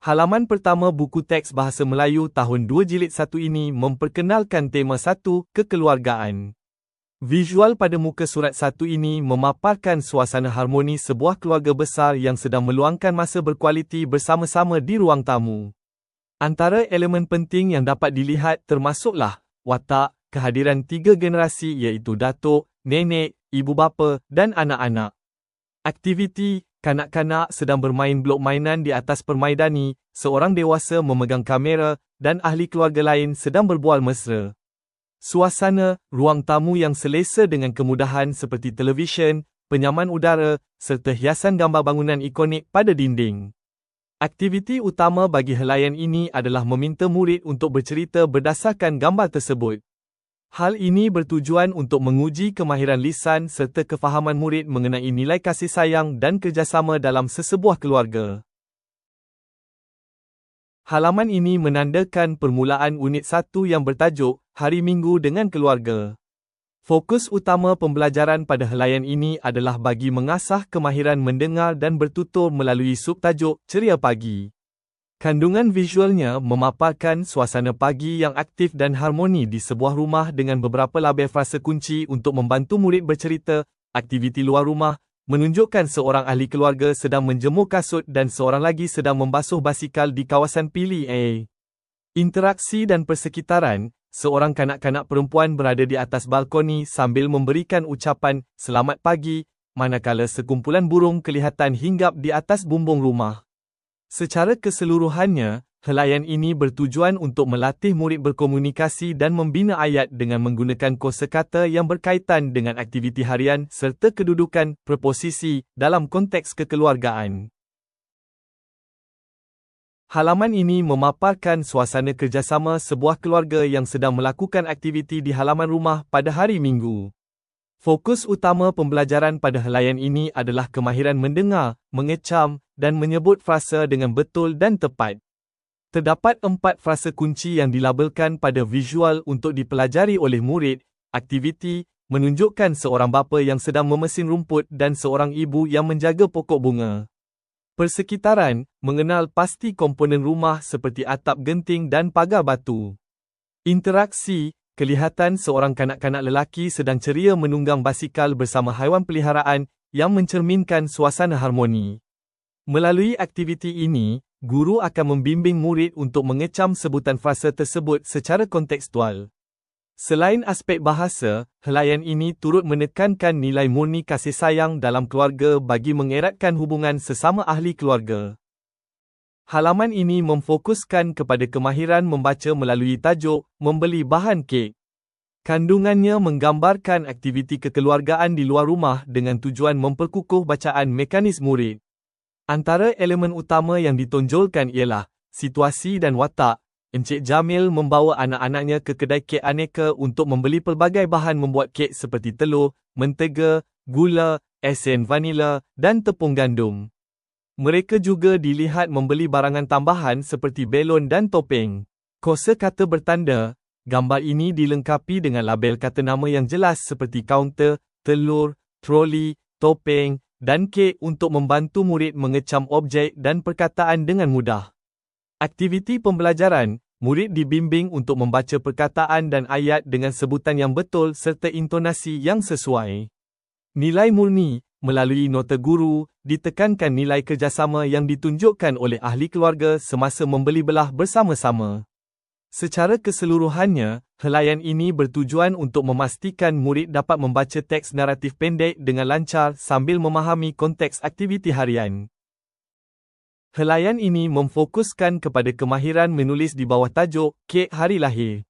Halaman pertama buku teks Bahasa Melayu tahun 2 jilid 1 ini memperkenalkan tema 1, kekeluargaan. Visual pada muka surat 1 ini memaparkan suasana harmoni sebuah keluarga besar yang sedang meluangkan masa berkualiti bersama-sama di ruang tamu. Antara elemen penting yang dapat dilihat termasuklah watak, kehadiran 3 generasi iaitu datuk, nenek, ibu bapa dan anak-anak. Aktiviti, kanak-kanak sedang bermain blok mainan di atas permaidani, seorang dewasa memegang kamera dan ahli keluarga lain sedang berbual mesra. Suasana, ruang tamu yang selesa dengan kemudahan seperti televisyen, penyaman udara, serta hiasan gambar bangunan ikonik pada dinding. Aktiviti utama bagi helaian ini adalah meminta murid untuk bercerita berdasarkan gambar tersebut. Hal ini bertujuan untuk menguji kemahiran lisan serta kefahaman murid mengenai nilai kasih sayang dan kerjasama dalam sesebuah keluarga. Halaman ini menandakan permulaan unit 1 yang bertajuk Hari Minggu dengan Keluarga. Fokus utama pembelajaran pada helaian ini adalah bagi mengasah kemahiran mendengar dan bertutur melalui subtajuk Ceria Pagi. Kandungan visualnya memaparkan suasana pagi yang aktif dan harmoni di sebuah rumah dengan beberapa label frasa kunci untuk membantu murid bercerita, aktiviti luar rumah, menunjukkan seorang ahli keluarga sedang menjemur kasut dan seorang lagi sedang membasuh basikal di kawasan Pili A. Interaksi dan persekitaran, seorang kanak-kanak perempuan berada di atas balkoni sambil memberikan ucapan, "Selamat pagi," manakala sekumpulan burung kelihatan hinggap di atas bumbung rumah. Secara keseluruhannya, helaian ini bertujuan untuk melatih murid berkomunikasi dan membina ayat dengan menggunakan kosakata yang berkaitan dengan aktiviti harian serta kedudukan preposisi dalam konteks kekeluargaan. Halaman ini memaparkan suasana kerjasama sebuah keluarga yang sedang melakukan aktiviti di halaman rumah pada hari Minggu. Fokus utama pembelajaran pada helaian ini adalah kemahiran mendengar, mengecam, dan menyebut frasa dengan betul dan tepat. Terdapat 4 frasa kunci yang dilabelkan pada visual untuk dipelajari oleh murid. Aktiviti, menunjukkan seorang bapa yang sedang memesin rumput dan seorang ibu yang menjaga pokok bunga. Persekitaran, mengenal pasti komponen rumah seperti atap genting dan pagar batu. Interaksi, kelihatan seorang kanak-kanak lelaki sedang ceria menunggang basikal bersama haiwan peliharaan yang mencerminkan suasana harmoni. Melalui aktiviti ini, guru akan membimbing murid untuk mengecam sebutan frasa tersebut secara kontekstual. Selain aspek bahasa, helaian ini turut menekankan nilai murni kasih sayang dalam keluarga bagi mengeratkan hubungan sesama ahli keluarga. Halaman ini memfokuskan kepada kemahiran membaca melalui tajuk, Membeli Bahan Kek. Kandungannya menggambarkan aktiviti kekeluargaan di luar rumah dengan tujuan memperkukuh bacaan mekanis murid. Antara elemen utama yang ditonjolkan ialah situasi dan watak. Encik Jamil membawa anak-anaknya ke kedai kek aneka untuk membeli pelbagai bahan membuat kek seperti telur, mentega, gula, esen vanila dan tepung gandum. Mereka juga dilihat membeli barangan tambahan seperti belon dan topeng. Kosakata bertanda, gambar ini dilengkapi dengan label kata nama yang jelas seperti kaunter, telur, troli, topeng, dan kek untuk membantu murid mengecam objek dan perkataan dengan mudah. Aktiviti pembelajaran, murid dibimbing untuk membaca perkataan dan ayat dengan sebutan yang betul serta intonasi yang sesuai. Nilai murni, melalui nota guru, ditekankan nilai kerjasama yang ditunjukkan oleh ahli keluarga semasa membeli belah bersama-sama. Secara keseluruhannya, helaian ini bertujuan untuk memastikan murid dapat membaca teks naratif pendek dengan lancar sambil memahami konteks aktiviti harian. Helaian ini memfokuskan kepada kemahiran menulis di bawah tajuk, Kek Hari Lahir.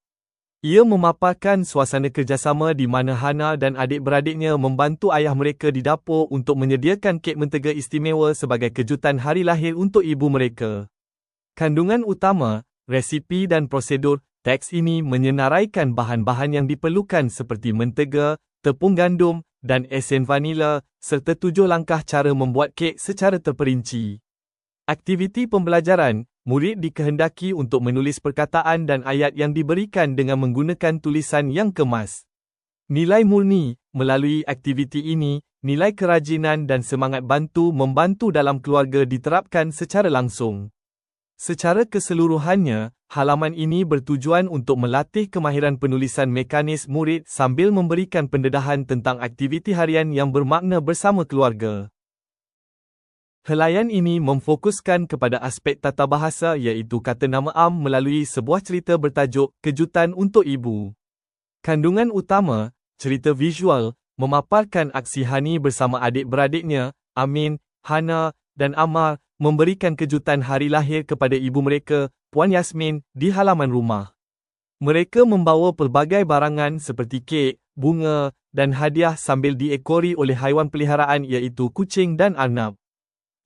Ia memaparkan suasana kerjasama di mana Hana dan adik-beradiknya membantu ayah mereka di dapur untuk menyediakan kek mentega istimewa sebagai kejutan hari lahir untuk ibu mereka. Kandungan utama, resipi dan prosedur, teks ini menyenaraikan bahan-bahan yang diperlukan seperti mentega, tepung gandum, dan esen vanila, serta 7 langkah cara membuat kek secara terperinci. Aktiviti pembelajaran, murid dikehendaki untuk menulis perkataan dan ayat yang diberikan dengan menggunakan tulisan yang kemas. Nilai murni, melalui aktiviti ini, nilai kerajinan dan semangat membantu dalam keluarga diterapkan secara langsung. Secara keseluruhannya, halaman ini bertujuan untuk melatih kemahiran penulisan mekanis murid sambil memberikan pendedahan tentang aktiviti harian yang bermakna bersama keluarga. Helaian ini memfokuskan kepada aspek tata bahasa iaitu kata nama am melalui sebuah cerita bertajuk Kejutan untuk Ibu. Kandungan utama, cerita visual, memaparkan aksi Hani bersama adik-beradiknya, Amin, Hana, dan Amal, memberikan kejutan hari lahir kepada ibu mereka, Puan Yasmin, di halaman rumah. Mereka membawa pelbagai barangan seperti kek, bunga, dan hadiah sambil diekori oleh haiwan peliharaan iaitu kucing dan arnab.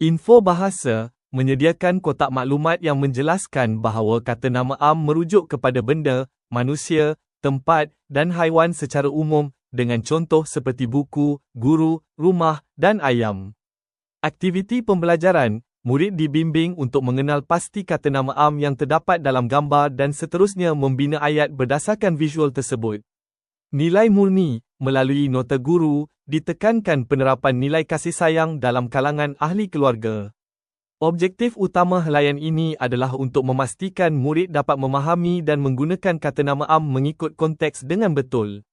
Info bahasa menyediakan kotak maklumat yang menjelaskan bahawa kata nama am merujuk kepada benda, manusia, tempat, dan haiwan secara umum, dengan contoh seperti buku, guru, rumah, dan ayam. Aktiviti pembelajaran, murid dibimbing untuk mengenal pasti kata nama am yang terdapat dalam gambar dan seterusnya membina ayat berdasarkan visual tersebut. Nilai murni, melalui nota guru, ditekankan penerapan nilai kasih sayang dalam kalangan ahli keluarga. Objektif utama helaian ini adalah untuk memastikan murid dapat memahami dan menggunakan kata nama am mengikut konteks dengan betul.